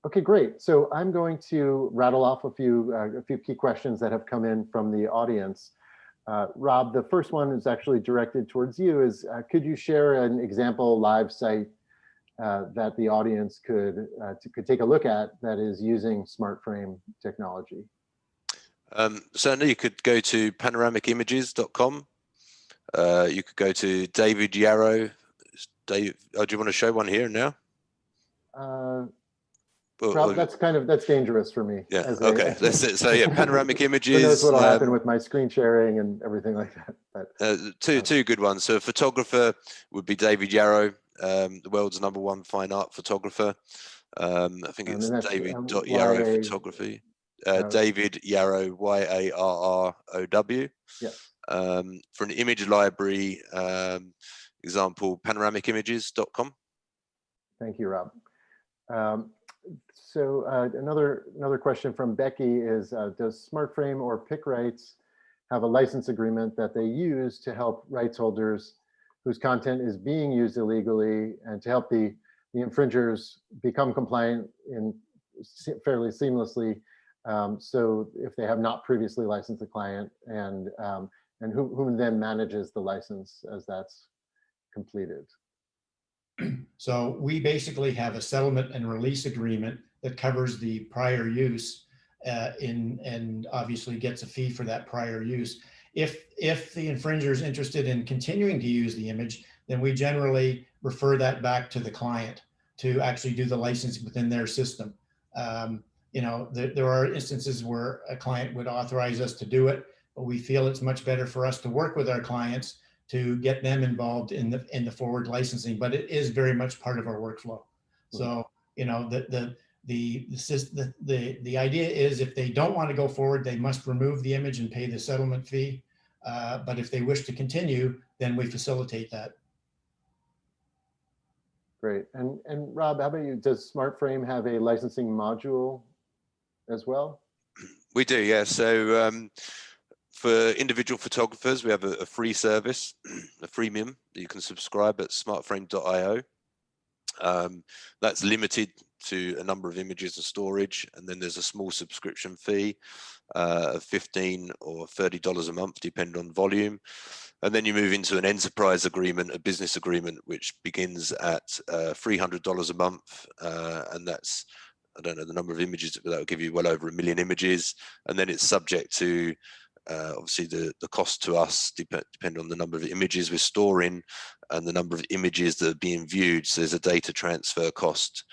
Okay, great. So I'm going to rattle off a few key questions that have come in from the audience. Rob, the first one is actually directed towards you. Is could you share an example live site that the audience could take a look at that is using SmartFrame technology? Certainly, you could go to panoramicimages.com. You could go to David Yarrow. Dave, do you want to show one here now? That's dangerous for me. Yeah. Okay. So yeah, panoramic images. Who knows what'll happen with my screen sharing and everything like that? But two good ones. So a photographer would be David Yarrow, the world's #1 fine art photographer. I think it's David.Yarrow Photography. David Yarrow, Yarrow. Yeah. For an image library example, panoramicimages.com. Thank you, Rob. So another question from Becky is, does SmartFrame or PicRights have a license agreement that they use to help rights holders whose content is being used illegally and to help the infringers become compliant fairly seamlessly? So if they have not previously licensed the client and whom then manages the license as that's completed? So we basically have a settlement and release agreement that covers the prior use and obviously gets a fee for that prior use. If the infringer is interested in continuing to use the image, then we generally refer that back to the client to actually do the licensing within their system. You know, there are instances where a client would authorize us to do it, but we feel it's much better for us to work with our clients to get them involved in the forward licensing, but it is very much part of our workflow. So, you know, the idea is if they don't want to go forward, they must remove the image and pay the settlement fee. But if they wish to continue, then we facilitate that. Great. And Rob, how about you? Does SmartFrame have a licensing module as well? We do, yeah. So for individual photographers, we have a free service, a freemium that you can subscribe at smartframe.io. That's limited to a number of images and storage, and then there's a small subscription fee of $15 or $30 a month, depending on volume. And then you move into an enterprise agreement, a business agreement, which begins at $300 a month, and that's, I don't know the number of images, but that will give you well over 1 million images, and then it's subject to obviously the cost to us depend on the number of images we're storing and the number of images that are being viewed. So there's a data transfer cost.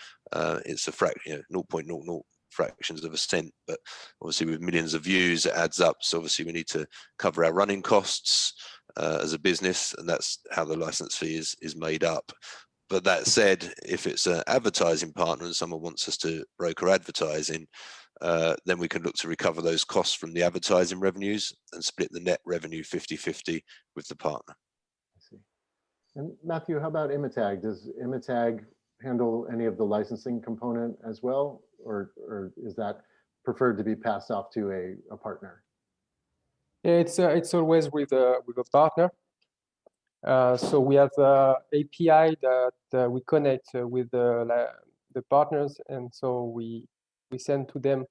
It's a fraction, 0.00 fractions of a cent, but obviously with millions of views it adds up. So obviously we need to cover our running costs as a business, and that's how the license fee is made up. But that said, if it's an advertising partner and someone wants us to broker advertising, then we can look to recover those costs from the advertising revenues and split the net revenue 50-50 with the partner. I see. And Matthew, how about Imatag? Does Imatag handle any of the licensing component as well, or is that preferred to be passed off to a partner? Yeah, it's always with a partner. So we have API that we connect with the partners, and so we send to them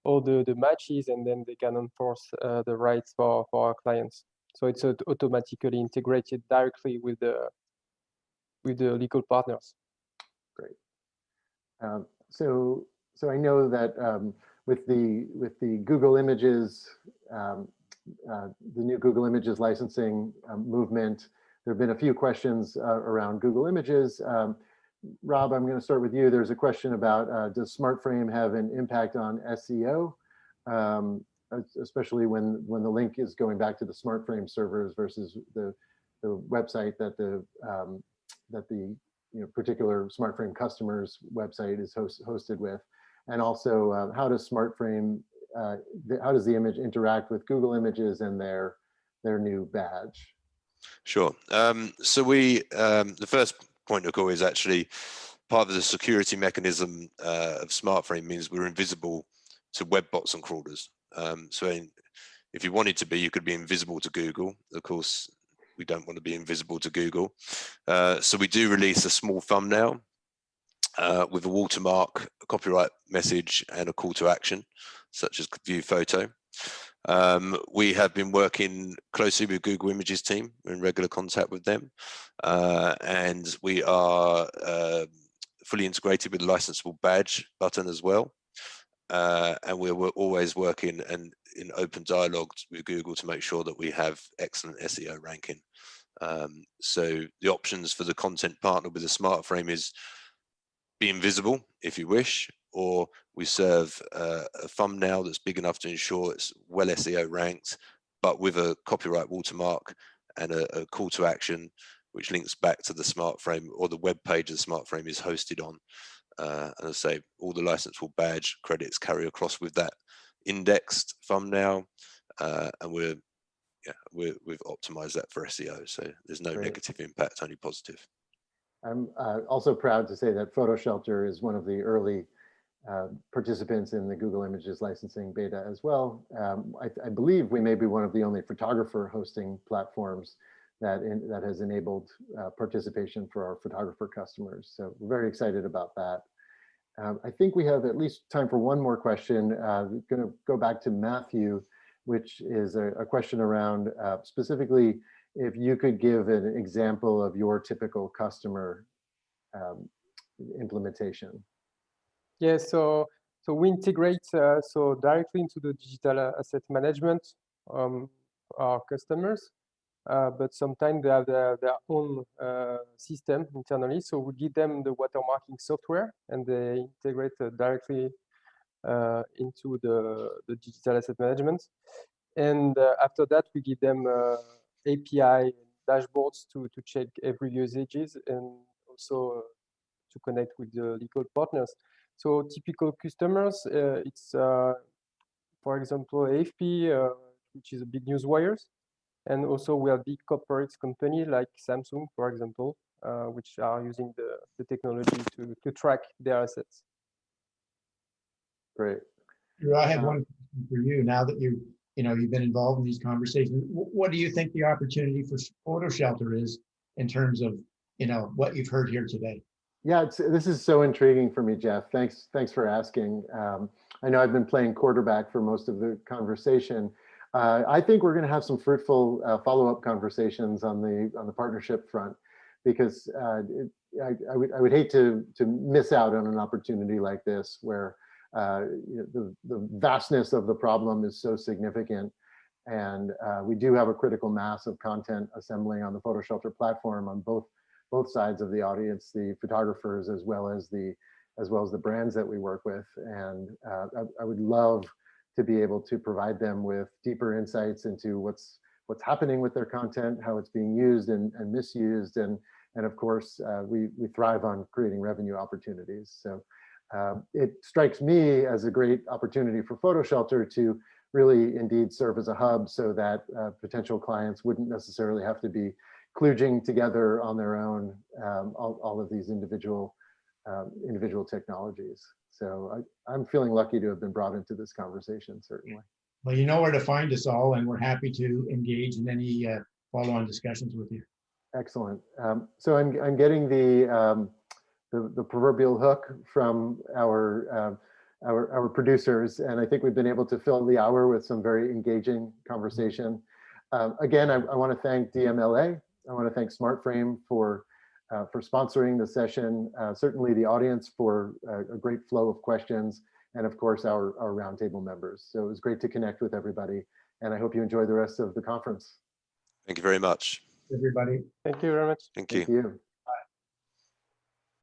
all the matches, and then they can enforce the rights for our clients. So it's automatically integrated directly with the with the legal partners. Great. So I know that with the Google Images, the new Google Images licensing movement, there have been a few questions around Google Images. Rob, I'm going to start with you. There's a question about does SmartFrame have an impact on SEO, especially when the link is going back to the SmartFrame servers versus the website that the particular SmartFrame customer's website is hosted with, and also how does SmartFrame how does the image interact with Google Images and their new badge? Sure. So the first point of call is actually part of the security mechanism of SmartFrame means we're invisible to web bots and crawlers. If you wanted to be, you could be invisible to Google. Of course, we don't want to be invisible to Google. So we do release a small thumbnail with a watermark, a copyright message, and a call to action, such as view photo. We have been working closely with Google Images team. We're in regular contact with them. And we are fully integrated with the licensable badge button as well. And we're always working and in open dialogue with Google to make sure that we have excellent SEO ranking. So the options for the content partner with the SmartFrame is be invisible if you wish, or we serve a thumbnail that's big enough to ensure it's well SEO ranked, but with a copyright watermark and a call to action, which links back to the SmartFrame or the web page the SmartFrame is hosted on. And I say all the licensable badge credits carry across with that indexed thumbnail, and we've optimized that for SEO. So there's no negative impact, only positive. I'm also proud to say that PhotoShelter is one of the early participants in the Google Images licensing beta as well. I believe we may be one of the only photographer hosting platforms that has enabled participation for our photographer customers. So we're very excited about that. I think we have at least time for one more question. We're going to go back to Matthew, which is a question around specifically if you could give an example of your typical customer implementation. Yeah, so we integrate so directly into the digital asset management our customers, but sometimes they have their own system internally. So we give them the watermarking software, and they integrate directly into the digital asset management. And after that, we give them API dashboards to check every usages and also to connect with the legal partners. So typical customers, it's for example AFP, which is a big news wires, and also we have big corporate company like Samsung, for example, which are using the technology to track their assets. Great. I had one question for you. Now that you've been involved in these conversations, what do you think the opportunity for PhotoShelter is in terms of what you've heard here today? Yeah, this is so intriguing for me, Jeff. Thanks for asking. I know I've been playing quarterback for most of the conversation. I think we're going to have some fruitful follow-up conversations on the partnership front, because I would hate to miss out on an opportunity like this where the vastness of the problem is so significant, and we do have a critical mass of content assembling on the PhotoShelter platform on both sides of the audience, the photographers as well as the brands that we work with. And I would love to be able to provide them with deeper insights into what's happening with their content, how it's being used and misused, and of course we thrive on creating revenue opportunities. So it strikes me as a great opportunity for PhotoShelter to really indeed serve as a hub, so that potential clients wouldn't necessarily have to be kludging together on their own all of these individual technologies. So I'm feeling lucky to have been brought into this conversation, certainly. Well, you know where to find us all, and we're happy to engage in any follow-on discussions with you. Excellent. So I'm getting the proverbial hook from our producers, and I think we've been able to fill the hour with some very engaging conversation. Again, I want to thank DMLA. I want to thank SmartFrame for for sponsoring the session, certainly the audience for a great flow of questions, and of course our roundtable members. So it was great to connect with everybody, and I hope you enjoy the rest of the conference. Thank you very much. Everybody. Thank you very much. Thank you. Thank you.